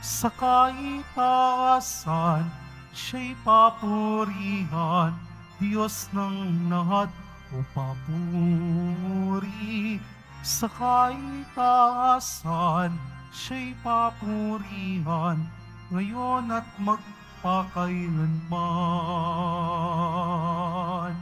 sa kaitaasan, siya'y papurihan, Diyos ng lahat o papuri. Sa kaitaasan, siya'y papurihan, ngayon at magpakailanman.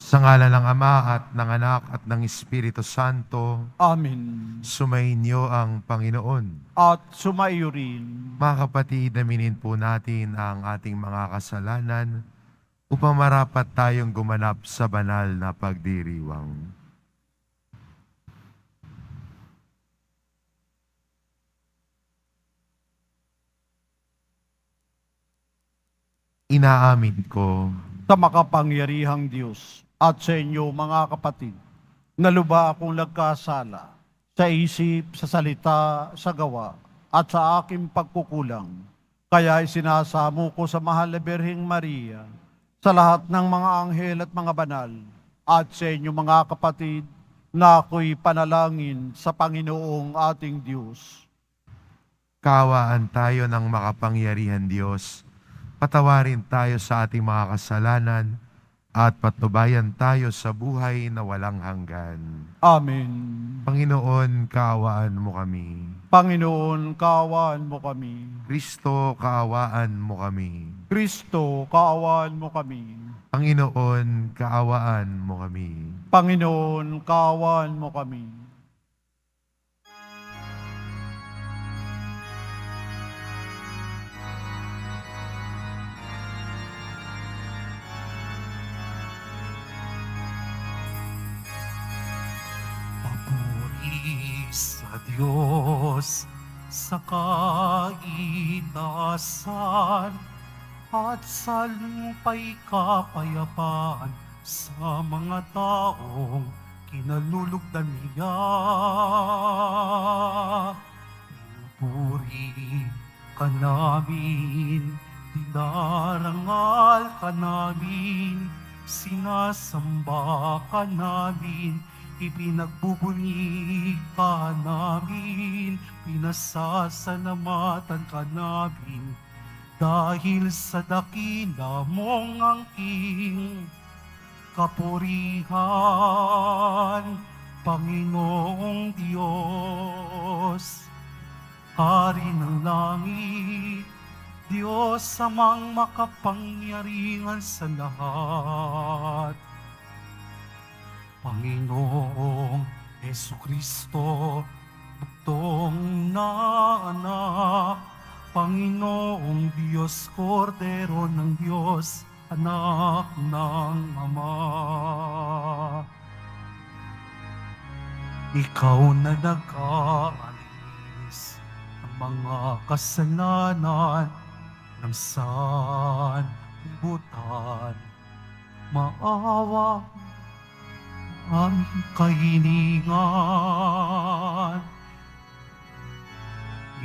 Sa ngalan ng Ama at ng Anak at ng Espiritu Santo, Amen. sumainyo ang Panginoon. At sumaiyo rin. Mga kapatid, aminin po natin ang ating mga kasalanan upang marapat tayong gumanap sa banal na pagdiriwang. Inaamin ko Sa makapangyarihang Diyos at sa inyo mga kapatid, naluba akong nagkasala sa isip, sa salita, sa gawa, at sa aking pagkukulang. Kaya isinasamo ko sa mahal na Birheng Maria, sa lahat ng mga anghel at mga banal, at sa inyo mga kapatid, na ako'y panalangin sa Panginoong ating Diyos. kaawaan tayo ng makapangyarihan Diyos. Patawarin tayo sa ating mga kasalanan at patnubayan tayo sa buhay na walang hanggan. Amen. Panginoon, kaawaan mo kami. Panginoon, kaawaan mo kami. Kristo, kaawaan mo kami. Kristo, kaawaan mo kami. Panginoon, kaawaan mo kami. Panginoon, kaawaan mo kami. Papuri sa Diyos sa kaitaasan at sa lupa'y kapayapaan sa mga taong kinalulugdan niya. Pinupuri ka namin, dinarangal ka namin, sinasamba ka namin, ipinagbubunyi ka namin, pinasasalamatan ka namin, dahil sa dakila mong angking kapurihan, Panginoong Diyos, Hari ng langit, Diyos amang makapangyarihan sa lahat. Panginoong Jesucristo, bugtong na anak, Panginoong Diyos, Kordero ng Diyos, anak ng Ama. Ikaw na nag-aalis ng mga kasalanan ng sanlibutan. Maawa ang kahilingan.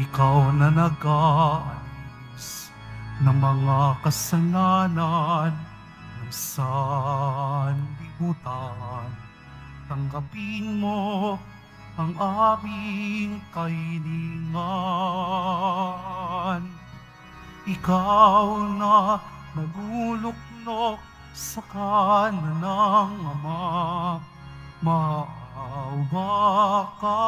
Ikaw na nag-aalis ng mga kasalanan ng sanlibutan. Tanggapin mo ang aming kahilingan. Ikaw na naguluklok sa kanan ng Ama, maawa ka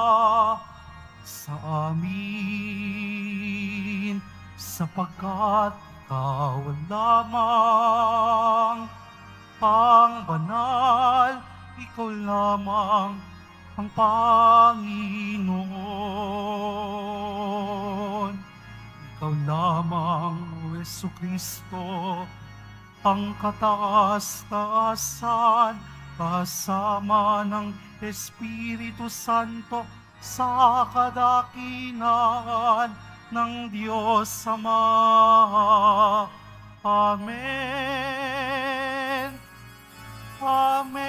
sa amin, sapagkat ikaw lamang ang banal, ikaw lamang ang Panginoon. Ikaw lamang, O Jesucristo, ang kataas-taasan, kasama ng Espiritu Santo sa kadakilaan ng Diyos Ama. Amen. Amen.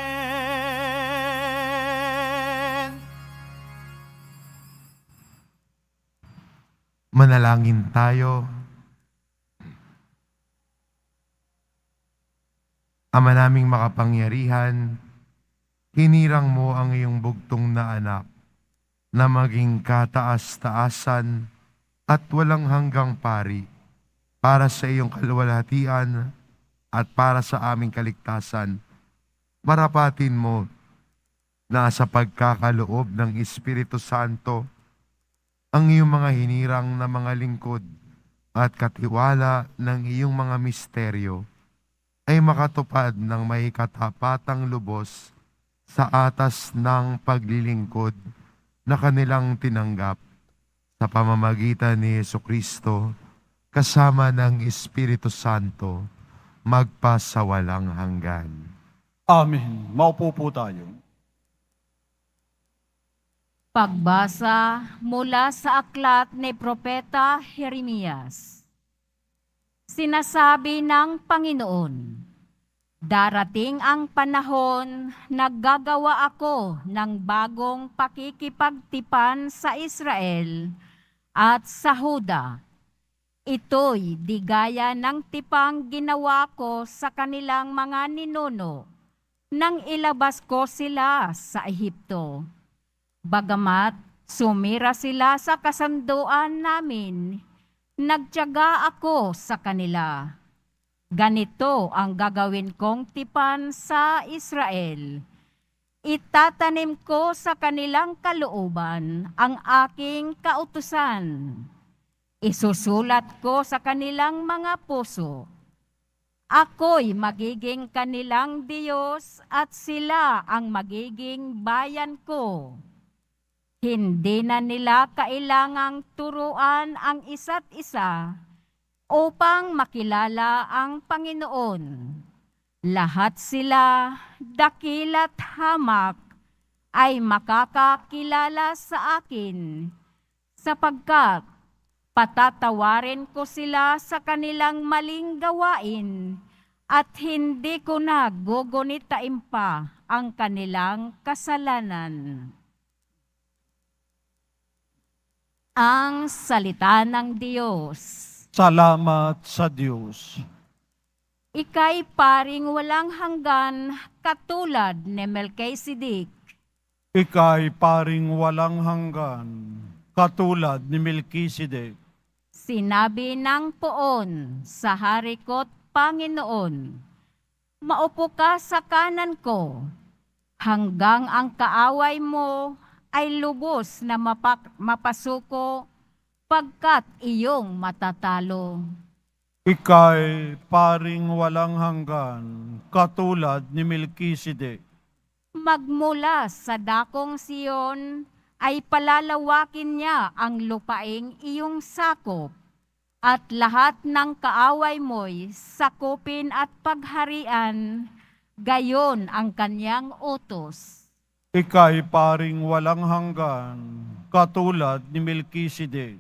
Manalangin tayo. Ama naming makapangyarihan, hinirang mo ang iyong bugtong na anak na maging kataas-taasan at walang hanggang pari para sa iyong kaluwalhatian at para sa aming kaligtasan. Marapatin mo na sa pagkakaloob ng Espiritu Santo, ang iyong mga hinirang na mga lingkod at katiwala ng iyong mga misteryo ay makatupad ng may katapatang lubos sa atas ng paglilingkod na kanilang tinanggap sa pamamagitan ni Jesucristo kasama ng Espiritu Santo magpasawalang hanggan. Amen. Maupo po tayo. Pagbasa mula sa aklat ni Propeta Jeremias. Sinasabi ng Panginoon, darating ang panahon na gagawa ako ng bagong pakikipagtipan sa Israel at sa Huda. Ito'y di gaya ng tipang ginawa ko sa kanilang mga ninuno nang ilabas ko sila sa Ehipto. Bagamat sumira sila sa kasanduan namin, nagtiyaga ako sa kanila. Ganito ang gagawin kong tipan sa Israel. Itatanim ko sa kanilang kalooban ang aking kautusan. Isusulat ko sa kanilang mga puso. Ako'y magiging kanilang Diyos at sila ang magiging bayan ko. Hindi na nila kailangang turuan ang isa't isa upang makilala ang Panginoon. Lahat sila, dakila't hamak, ay makakakilala sa akin, sapagkat patatawarin ko sila sa kanilang maling gawain at hindi ko na gugunitain pa ang kanilang kasalanan. Ang salita ng Diyos. Salamat sa Diyos. Ika'y paring walang hanggan katulad ni Melchizedek. Ika'y paring walang hanggan, katulad ni Melchizedek. Sinabi ng Poon sa hari ko't Panginoon, maupo ka sa kanan ko, hanggang ang kaaway mo ay lubos na mapasuko pagkat iyong matatalo. Ika'y paring walang hanggan, katulad ni Melchizedek. Magmula sa dakong Siyon ay palalawakin niya ang lupaing iyong sakop, at lahat ng kaaway mo'y sakupin at pagharian, gayon ang kanyang utos. Ika'y paring walang hanggan, katulad ni Melchizedek.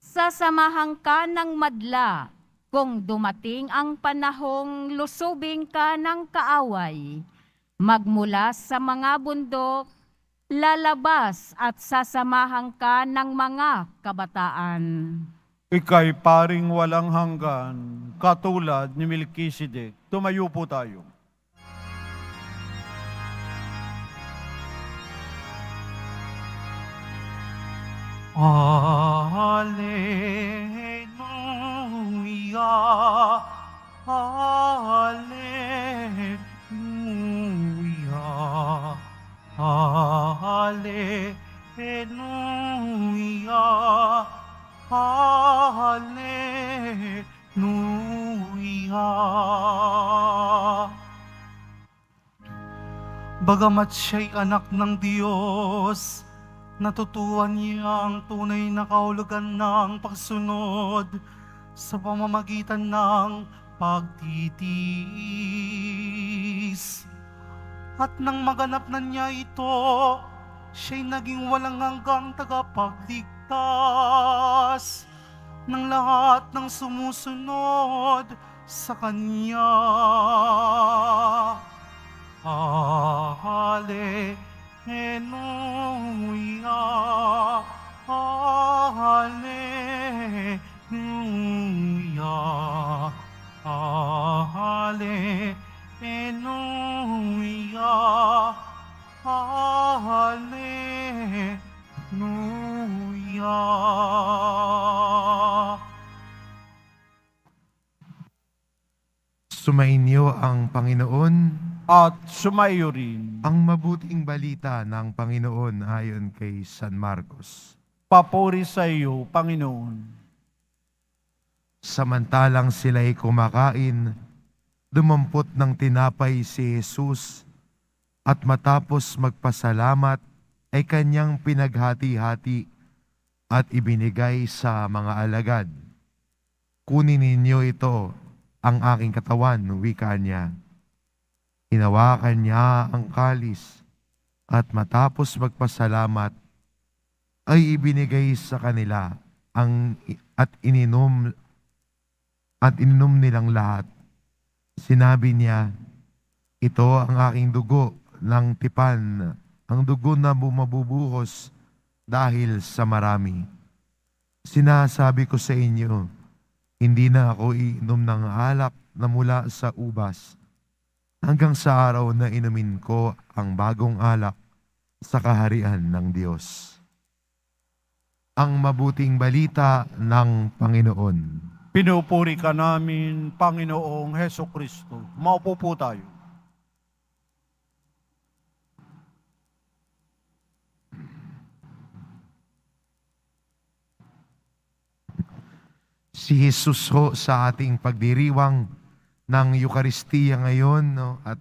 Sasamahan ka ng madla kung dumating ang panahong lusubing ka ng kaaway. Magmula sa mga bundok, lalabas at sasamahan ka ng mga kabataan. Ika'y paring walang hanggan, katulad ni Melchizedek. Tumayo po tayo. Alleluia, Alleluia, Alleluia, Alleluia. Bagamat siya'y anak ng Diyos, natutuhan niya ang tunay na kahulugan ng pagsunod sa pamamagitan ng pagtitiis. At nang maganap na niya ito, siya'y naging walang hanggang tagapagligtas ng lahat ng sumusunod sa Kanya. Alleluia, Alleluia, Alleluia, Alleluia. Sumainyo ang Panginoon. At sumaiyo rin. Ang mabuting balita ng Panginoon ayon kay San Marcos. Papuri sa iyo, Panginoon. Samantalang sila'y kumakain, dumampot ng tinapay si Jesus at matapos magpasalamat ay kanyang pinaghati-hati at ibinigay sa mga alagad. Kunin ninyo ito, ang aking katawan, wika niya. Hinawakan niya ang kalis at matapos magpasalamat ay ibinigay sa kanila at ininom nilang lahat. Sinabi niya, ito ang aking dugo ng tipan, ang dugo na bumabubuhos dahil sa marami. Sinasabi ko sa inyo, hindi na ako iinom ng alak na mula sa ubas hanggang sa araw na inumin ko ang bagong alak sa kaharian ng Diyos. Ang mabuting balita ng Panginoon. Pinupuri ka namin, Panginoong Heso Kristo. Maupo po tayo. Si Jesus ho sa ating pagdiriwang ng Eukaristiya ngayon, no, at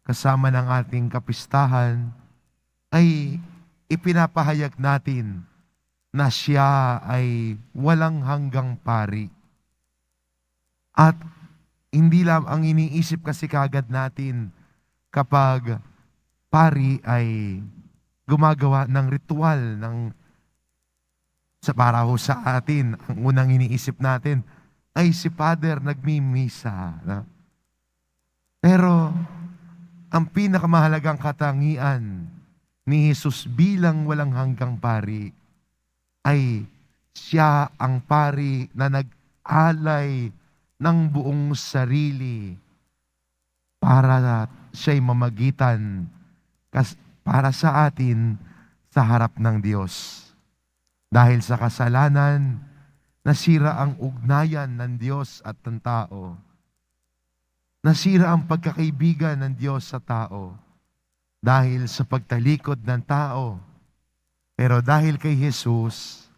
kasama ng ating kapistahan, ay ipinapahayag natin na siya ay walang hanggang pari. At hindi lang ang iniisip kasi kagad natin kapag pari ay gumagawa ng ritual para ho sa atin, ang unang iniisip natin ay si Father nagmimisa. No? Pero ang pinakamahalagang katangian ni Jesus bilang walang hanggang pari ay siya ang pari na nag-alay ng buong sarili para siya'y mamagitan para sa atin sa harap ng Diyos. Dahil sa kasalanan, nasira ang ugnayan ng Diyos at ng tao. Nasira ang pagkakaibigan ng Diyos sa tao dahil sa pagtalikod ng tao. Pero dahil kay Jesus,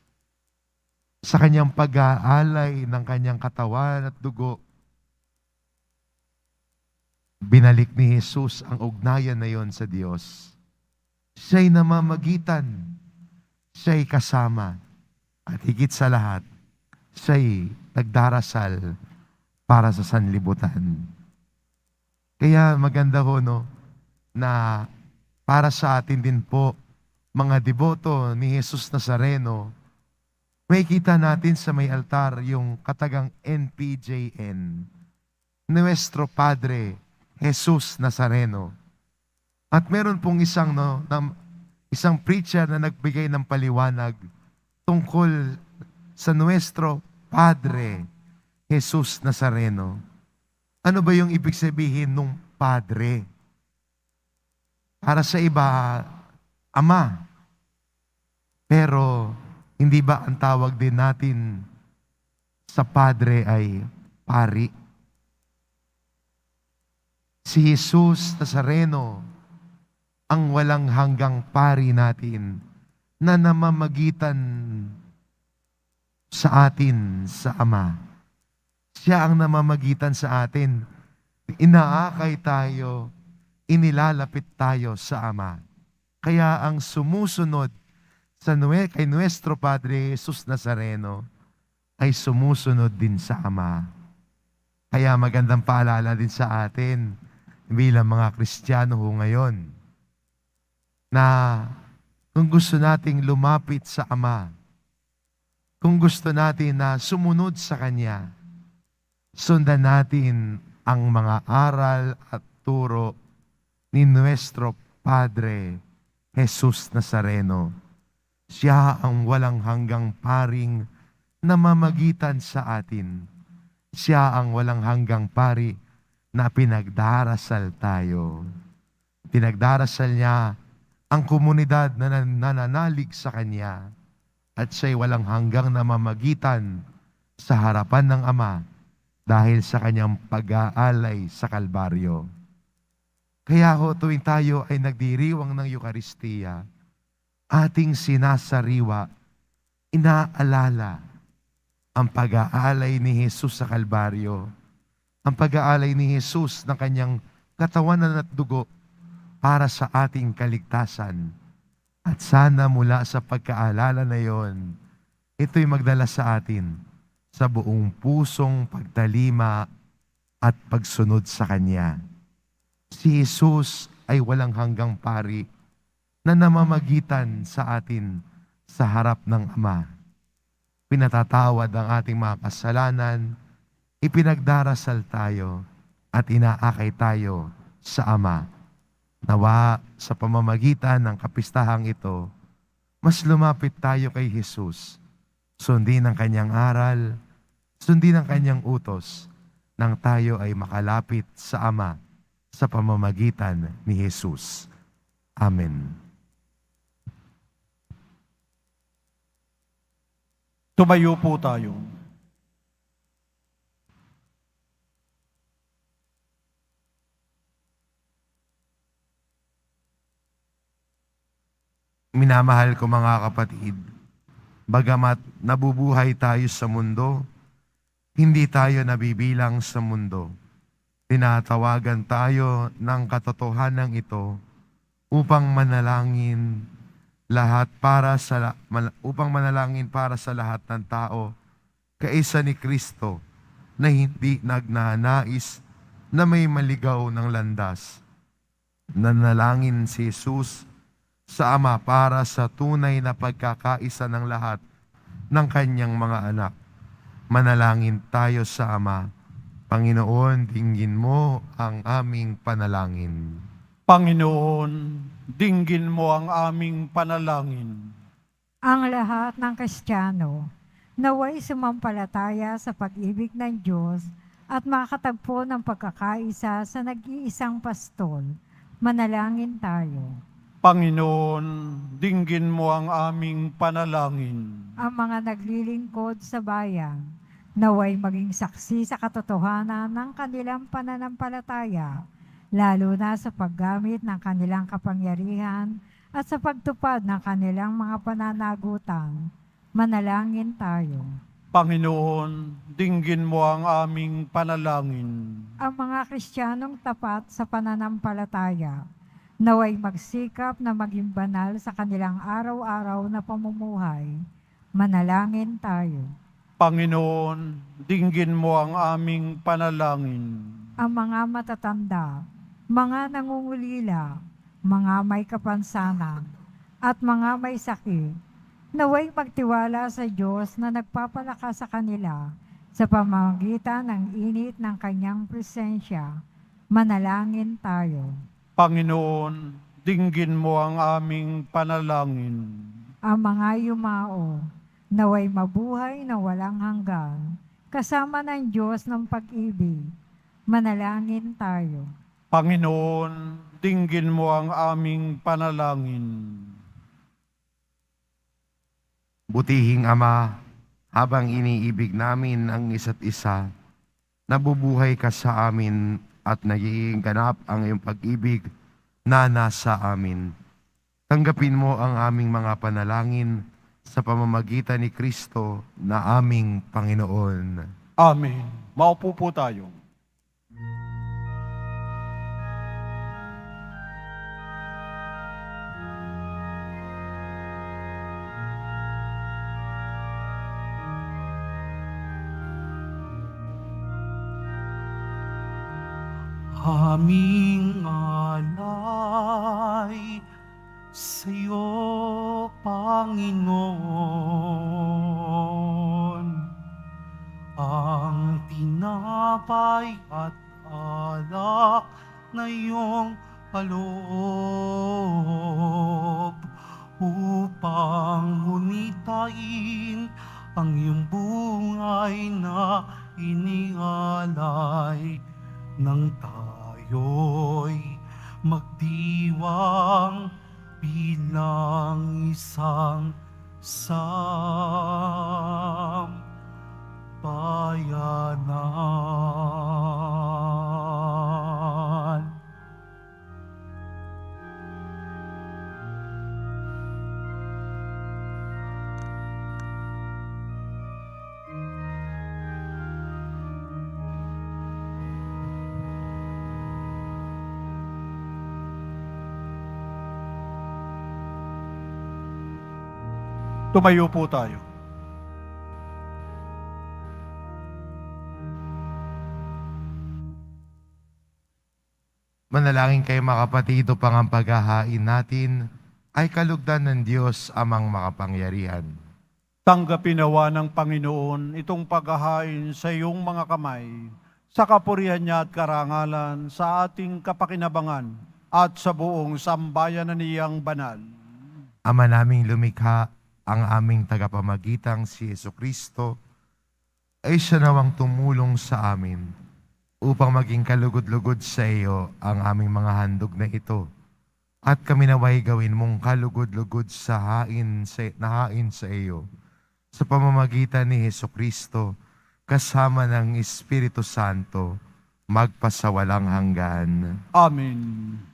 sa kanyang pag-aalay ng kanyang katawan at dugo, binalik ni Jesus ang ugnayan na yon sa Diyos. Siya'y namamagitan. Siya'y kasama. At higit sa lahat, siya'y nagdarasal para sa sanlibutan. Kaya maganda ho, no, na para sa atin din po, mga deboto ni Jesus Nazareno, may kita natin sa may altar yung katagang NPJN, Nuestro Padre Jesus Nazareno. At meron pong isang preacher na nagbigay ng paliwanag tungkol sa Nuestro Padre Jesus Nazareno. Ano ba yung ibig sabihin ng Padre? Para sa iba, Ama. Pero hindi ba ang tawag din natin sa Padre ay Pari? Si Jesus Nazareno ang walang hanggang pari natin na namamagitan sa atin sa Ama. Siya ang namamagitan sa atin. Inaakay tayo, inilalapit tayo sa Ama. Kaya ang sumusunod kay Nuestro Padre Jesus Nazareno ay sumusunod din sa Ama. Kaya magandang paalala din sa atin bilang mga Kristiyano ho ngayon, na kung gusto nating lumapit sa Ama, kung gusto natin na sumunod sa Kanya, sundan natin ang mga aral at turo ni Nuestro Padre Jesus Nazareno. Siya ang walang hanggang paring namamagitan sa atin. Siya ang walang hanggang pari na pinagdarasal tayo. Pinagdarasal niya ang komunidad na nananalig sa Kanya at siya'y walang hanggang namamagitan sa harapan ng Ama dahil sa kanyang pag-aalay sa Kalbaryo. Kaya ho, tuwing tayo ay nagdiriwang ng Eukaristiya, ating sinasariwa, inaalala ang pag-aalay ni Jesus sa Kalbaryo, ang pag-aalay ni Jesus ng kanyang katawanan at dugo para sa ating kaligtasan. At sana mula sa pagkaalala na yon, ito'y magdala sa atin sa buong pusong pagtalima at pagsunod sa Kanya. Si Jesus ay walang hanggang pari na namamagitan sa atin sa harap ng Ama. Pinatatawad ang ating mga kasalanan, ipinagdarasal tayo at inaakay tayo sa Ama. Nawa sa pamamagitan ng kapistahang ito, mas lumapit tayo kay Jesus. Sundin ang kanyang aral, sundin ang kanyang utos, nang tayo ay makalapit sa Ama sa pamamagitan ni Jesus. Amen. Tumayo po tayo. Minamahal ko mga kapatid, bagamat nabubuhay tayo sa mundo, hindi tayo nabibilang sa mundo. Tinatawagan tayo ng katotohanan ito upang manalangin para sa lahat ng tao, kaisa ni Kristo na hindi nagnanais na may maligaw ng landas. Nanalangin si Jesus sa Ama para sa tunay na pagkakaisa ng lahat ng kanyang mga anak. Manalangin tayo sa Ama. Panginoon, dinggin mo ang aming panalangin. Panginoon, dinggin mo ang aming panalangin. Ang lahat ng Kristiyano naway sumampalataya sa pag-ibig ng Diyos at makatagpo ng pagkakaisa sa nag-iisang pastol. Manalangin tayo. Panginoon, dinggin mo ang aming panalangin. Ang mga naglilingkod sa bayan, naway maging saksi sa katotohanan ng kanilang pananampalataya, lalo na sa paggamit ng kanilang kapangyarihan at sa pagtupad ng kanilang mga pananagutan. Manalangin tayo. Panginoon, dinggin mo ang aming panalangin. Ang mga Kristiyanong tapat sa pananampalataya, naway magsikap na maging banal sa kanilang araw-araw na pamumuhay. Manalangin tayo. Panginoon, dinggin mo ang aming panalangin. Ang mga matatanda, mga nangungulila, mga may kapansanan, at mga may sakit, naway magtiwala sa Diyos na nagpapalakas sa kanila sa pamamagitan ng init ng kanyang presensya. Manalangin tayo. Panginoon, dinggin mo ang aming panalangin. Ang mga yumao, naway mabuhay na walang hanggan, kasama ng Diyos ng pag-ibig. Manalangin tayo. Panginoon, dinggin mo ang aming panalangin. Butihing Ama, habang iniibig namin ang isa't isa, nabubuhay ka sa amin at nagiging ganap ang iyong pag-ibig na nasa amin. Tanggapin mo ang aming mga panalangin sa pamamagitan ni Kristo na aming Panginoon. Amen. Maupo po tayo. Aming alay sa'yo, Panginoon, ang tinapay at alak na iyong paloob upang hunitain ang iyong bungay na inialay nang tayo'y magdiwang bilang isang sambayanan. Tumayo po tayo. Manalangin kayo mga kapatid upang ang paghahain natin ay kalugdan ng Diyos amang makapangyarihan. Tanggapin nawa ng Panginoon itong paghahain sa iyong mga kamay, sa kapurihan niya at karangalan, sa ating kapakinabangan at sa buong sambayan na niyang banal. Ama naming lumikha, ang aming tagapamagitang si Jesucristo, ay siya nawang tumulong sa amin upang maging kalugod-lugod sa iyo ang aming mga handog na ito. At kami naway gawin mong kalugod-lugod sa hain sa iyo sa pamamagitan ni Jesucristo kasama ng Espiritu Santo magpasawalang hanggan. Amen.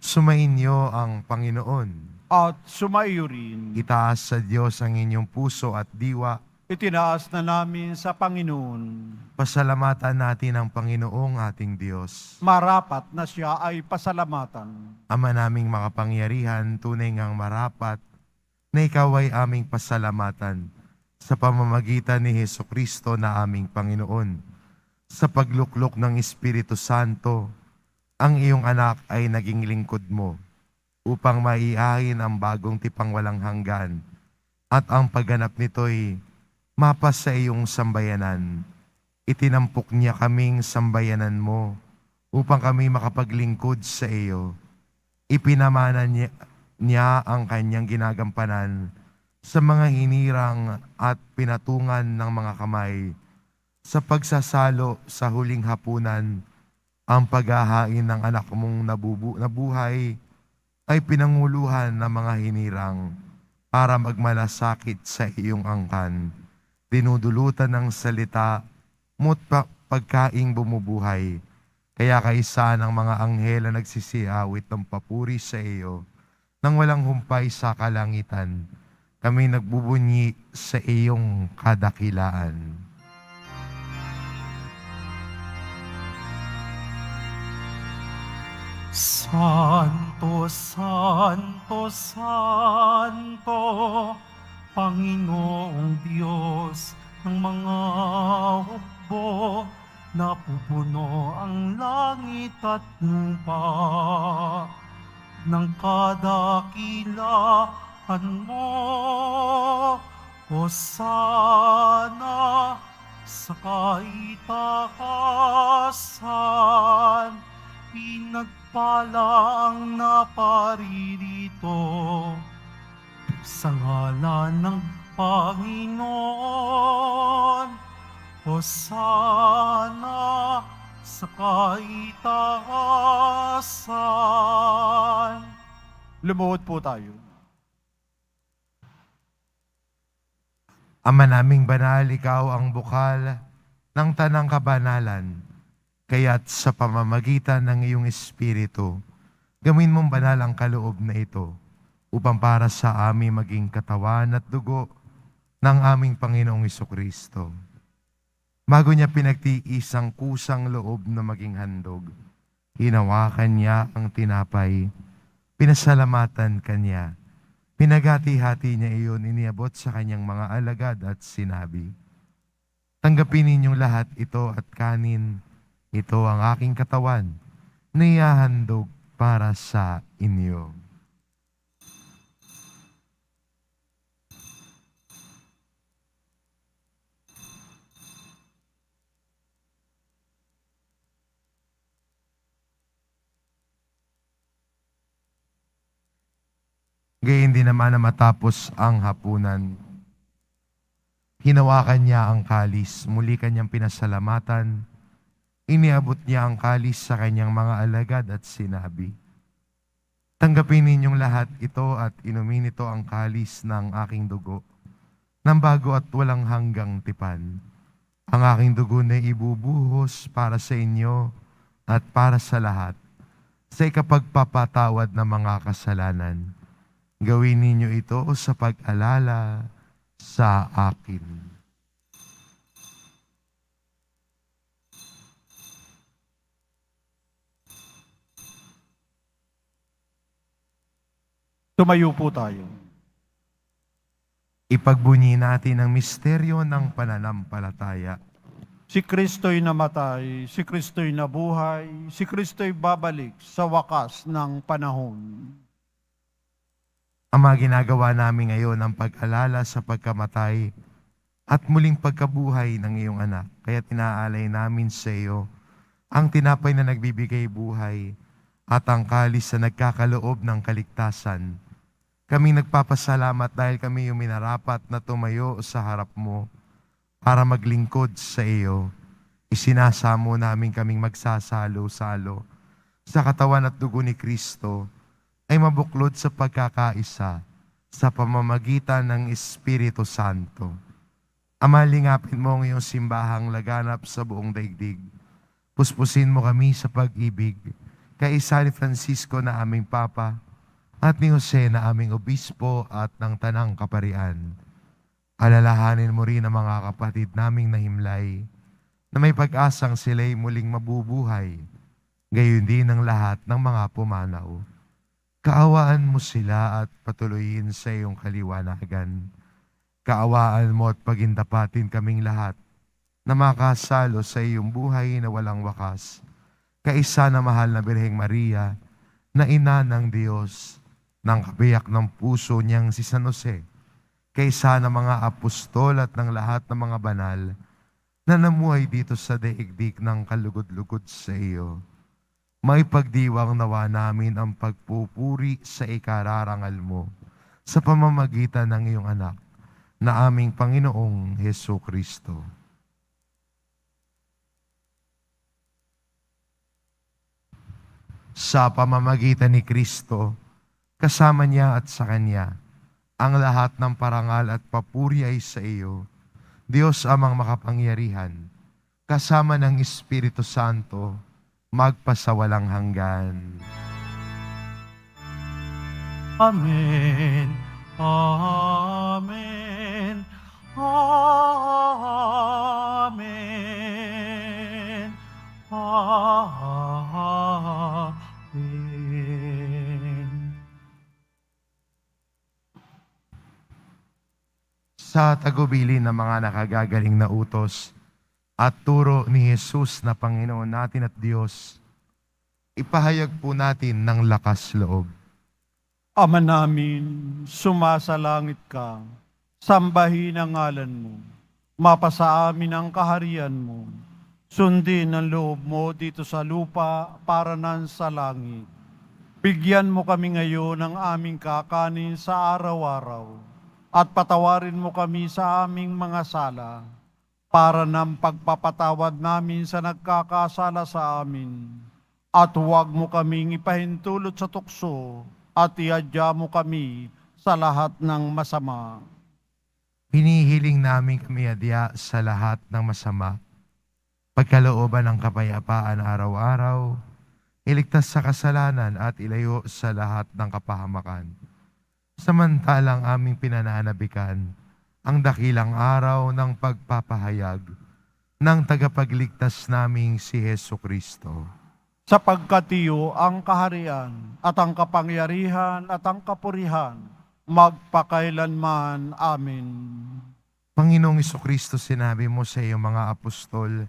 Sumainyo ang Panginoon. At sumaiyo rin, Itaas sa Diyos ang inyong puso at diwa. itinaas na namin sa Panginoon. Pasalamatan natin ang Panginoong ating Diyos. Marapat na siya ay pasalamatan. Ama naming makapangyarihan, tunay ngang marapat na ikaw ay aming pasalamatan sa pamamagitan ni Jesucristo na aming Panginoon. Sa pagluklok ng Espiritu Santo, ang iyong anak ay naging lingkod mo upang maiahin ang bagong tipang walang hanggan at ang pagganap nito'y mapas sa iyong sambayanan. Itinampok niya kaming sambayanan mo upang kami makapaglingkod sa iyo. Ipinamana niya ang kanyang ginagampanan sa mga hinirang at pinatungan ng mga kamay. Sa pagsasalo sa huling hapunan, ang paghahain ng anak mong nabuhay ay pinanguluhan ng mga hinirang para magmalasakit sa iyong angkan. Dinudulutan ng salita mo't pagkaing bumubuhay. Kaya kaisa ng mga anghel na nagsisiawit ng papuri sa iyo nang walang humpay sa kalangitan, kami nagbubunyi sa iyong kadakilaan. Santo, Santo, Santo, Panginoong Diyos ng mga hukbo, napupuno ang langit at lupa ng kadakilaan mo. Hosana sa kaitaasan, pinagpala ang naparirito sa ngalan ng Panginoon. Hosana sa kaitaasan. Lumuhod po tayo. Ama naming banal, ikaw ang bukal ng tanang kabanalan. Kaya't sa pamamagitan ng iyong Espiritu, gawin mong banal ang kaloob na ito upang para sa amin maging katawan at dugo ng aming Panginoong Jesucristo. Bago niya pinagtiis ang kusang loob na maging handog, hinawakan niya ang tinapay, pinasalamatan kanya, pinagati-hati niya iyon, iniabot sa kanyang mga alagad at sinabi, "Tanggapin ninyong lahat ito at kanin, ito ang aking katawan na ihahandog para sa inyo." Gayon din naman na matapos ang hapunan, hinawakan niya ang kalis, muli kanyang pinasalamatan, iniabot niya ang kalis sa kanyang mga alagad at sinabi, "Tanggapin ninyong lahat ito at inumin ito ang kalis ng aking dugo, ng bago at walang hanggang tipan. Ang aking dugo na ibubuhos para sa inyo at para sa lahat, sa ikapagpapatawad ng mga kasalanan. Gawin ninyo ito sa pag-alala sa akin." Tumayo po tayo. Ipagbunyi natin ang misteryo ng pananampalataya. Si Kristo'y namatay, si Kristo'y nabuhay, si Kristo'y babalik sa wakas ng panahon. Ama, ginagawa namin ngayon ang pag-alala sa pagkamatay at muling pagkabuhay ng iyong anak. Kaya tinaalay namin sa iyo ang tinapay na nagbibigay buhay at ang kalis na nagkakaloob ng kaligtasan. Kami nagpapasalamat dahil kami yung minarapat na tumayo sa harap mo para maglingkod sa iyo. Isinasamo namin kaming magsasalo-salo sa katawan at dugo ni Kristo ay mabuklod sa pagkakaisa sa pamamagitan ng Espiritu Santo. Ama, lingapin mo ang iyong simbahang laganap sa buong daigdig. Puspusin mo kami sa pag-ibig, kaisa ni Francisco na aming Papa, at ni Jose na aming Obispo at ng Tanang Kaparian. Alalahanin mo rin ang mga kapatid naming nahimlay, na may pag-asang sila'y muling mabubuhay, gayon din ang lahat ng mga pumanaw. Kaawaan mo sila at patuloyin sa iyong kaliwanagan. Kaawaan mo at pagindapatin kaming lahat na makasalo sa iyong buhay na walang wakas. Kaisa na mahal na Birheng Maria, na ina ng Diyos, ng kabiyak ng puso niyang si San Jose, kaisa ng mga apostol at ng lahat ng mga banal na namuhay dito sa daigdig ng kalugod-lugod sa iyo. May pagdiwang nawa namin ang pagpupuri sa ikararangal mo sa pamamagitan ng iyong anak na aming Panginoong Hesu Kristo. Sa pamamagitan ni Kristo, kasama niya at sa Kanya, ang lahat ng parangal at papuri ay sa iyo, Diyos amang makapangyarihan, kasama ng Espiritu Santo, magpasawalang hanggan. Amen. Amen. Amen. Amen. Sa tagubilin ng mga nakagagaling na utos at turo ni Jesus na Panginoon natin at Diyos, ipahayag po natin ng lakas loob. Ama namin, sumasalangit ka, sambahin ang ngalan mo, mapasa amin ang kaharian mo, sundin ang loob mo dito sa lupa para nan sa langit. Bigyan mo kami ngayon ng aming kakanin sa araw-araw, at patawarin mo kami sa aming mga sala, para ng pagpapatawad namin sa nagkakasala sa amin. At huwag mo kaming ipahintulot sa tukso, at iadya mo kami sa lahat ng masama. Hinihiling namin kami adya sa lahat ng masama, pagkalooban ng kapayapaan araw-araw, iligtas sa kasalanan at ilayo sa lahat ng kapahamakan. Samantalang aming pinananabikan ang dakilang araw ng pagpapahayag ng tagapagligtas naming si Hesu Kristo. Sapagkat iyo ang kaharian at ang kapangyarihan at ang kapurihan magpakailanman. Amen. Panginoong Kristo, sinabi mo sa iyong mga apostol,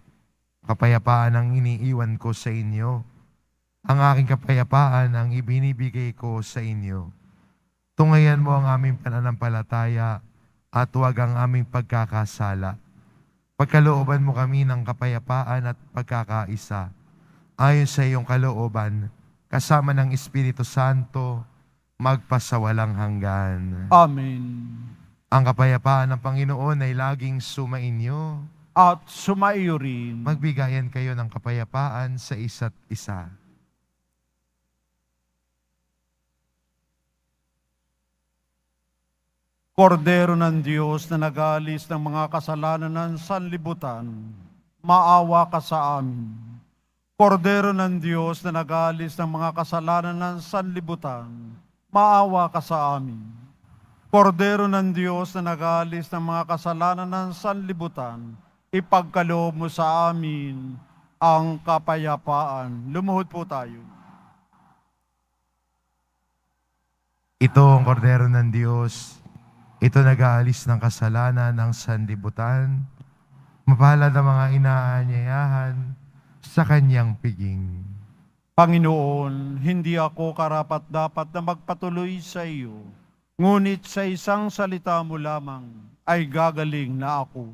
kapayapaan ang iniiwan ko sa inyo. Ang aking kapayapaan ang ibinibigay ko sa inyo. Tungayan mo ang aming pananampalataya at huwag ang aming pagkakasala. Pagkalooban mo kami ng kapayapaan at pagkakaisa, ayon sa iyong kalooban, kasama ng Espiritu Santo, magpasawalang hanggan. Amen. Ang kapayapaan ng Panginoon ay laging sumainyo. At sumaiyo rin. Magbigayan kayo ng kapayapaan sa isa't isa. Kordero ng Diyos na nag-aalis ng mga kasalanan ng sanlibutan, maawa ka sa amin. Kordero ng Diyos na nag-aalis ng mga kasalanan ng sanlibutan, maawa ka sa amin. Kordero ng Diyos na nag-aalis ng mga kasalanan ng sanlibutan, ipagkaloob mo sa amin ang kapayapaan. Lumuhod po tayo. Ito ang kordero ng Diyos Ito nag-aalis ng kasalanan ng sanlibutan. Mapalad ang mga inaanyayahan sa kanyang piging. Panginoon, hindi ako karapat-dapat na magpatuloy sa iyo, ngunit sa isang salita mo lamang ay gagaling na ako.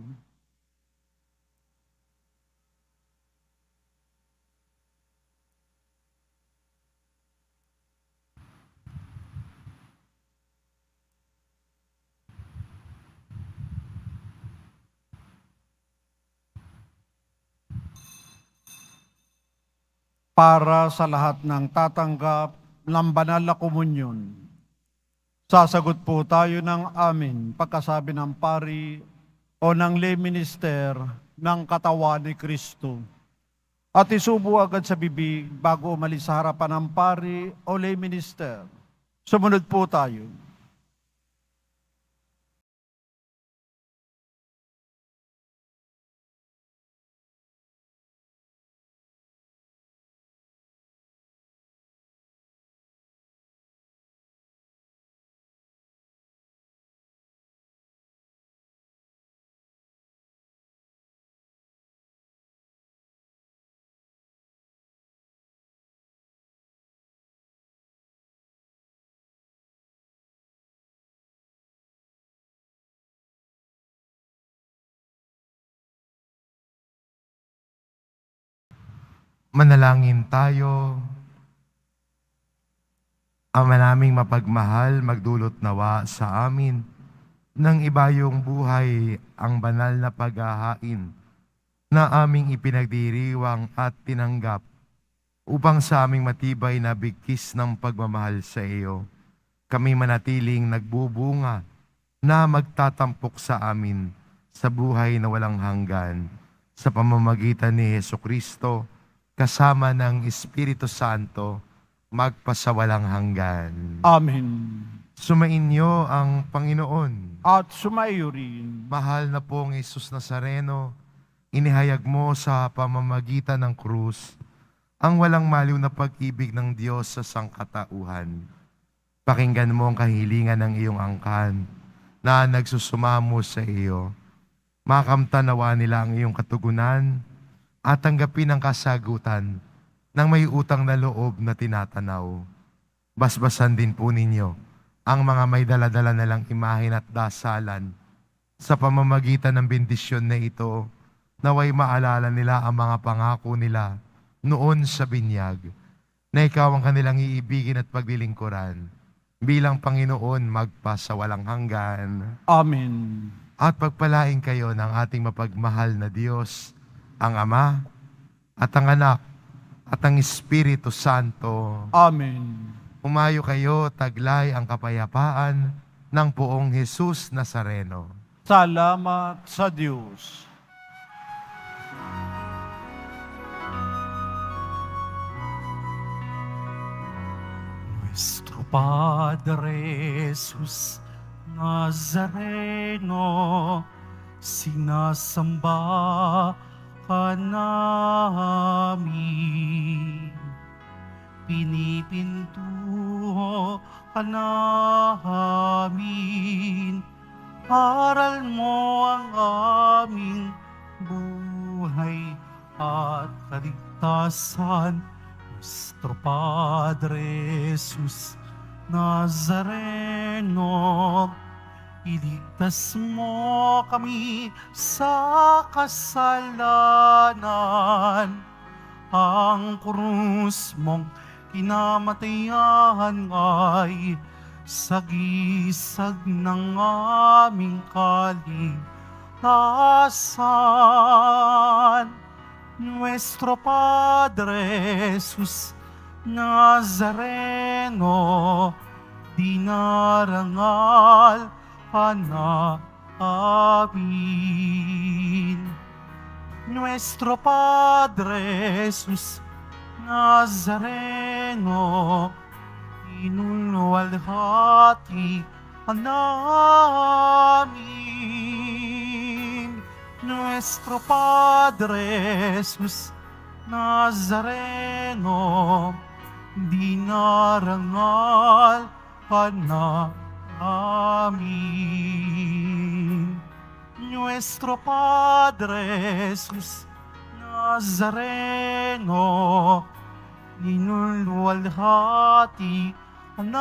Para sa lahat ng tatanggap ng banal na komunyon, sasagot po tayo ng amin pagkasabi ng pari o ng lay minister ng katawan ni Kristo. At isubo agad sa bibig bago umalis sa harapan ng pari o lay minister. Sumunod po tayo. Manalangin tayo. Ama naming mapagmahal, magdulot nawa sa amin ng ibayong buhay ang banal na paghahain na aming ipinagdiriwang at tinanggap upang sa aming matibay na bigkis ng pagmamahal sa iyo. Kami manatiling nagbubunga na magtatampok sa amin sa buhay na walang hanggan sa pamamagitan ni Hesukristo kasama ng Espiritu Santo, magpasawalang hanggan. Amen. Sumainyo ang Panginoon. At sumaiyo rin. Mahal na pong Jesus Nazareno, inihayag mo sa pamamagitan ng krus ang walang maliw na pag-ibig ng Diyos sa sangkatauhan. Pakinggan mo ang kahilingan ng iyong angkan na nagsusumamo sa iyo. Makamtanawa nila ang iyong katugunan at tanggapin ang kasagutan ng may utang na loob na tinatanaw. Basbasan din po ninyo ang mga may daladala na lang imahin at dasalan sa pamamagitan ng bendisyon na ito, naway maalala nila ang mga pangako nila noon sa binyag, na ikaw ang kanilang iibigin at paglilingkuran bilang Panginoon magpasawalang hanggan. Amen. At pagpalain kayo ng ating mapagmahal na Diyos, ang Ama, at ang Anak, at ang Espiritu Santo. Amen. Umayo kayo, taglay ang kapayapaan ng poong Jesus Nazareno. Salamat sa Diyos. Nuestro Padre Jesus Nazareno, sinasamba ka namin. Pinipinto ka namin. Aral mo ang aming buhay at kaligtasan. Nuestro Padre Jesus Nazareno, iligtas mo kami sa kasalanan. Ang krus mong kinamatayan ay sagisag ng aming kaligtasan. Nuestro Padre Jesus Nazareno, dinarangal ka namin. Nuestro Padre Jesus Nazareno, inulwalhati ka namin. Nuestro Padre Jesus Nazareno, dinarangal ka namin. Amin. Nuestro Padre Jesus Nazareno, ninulwalhati namin.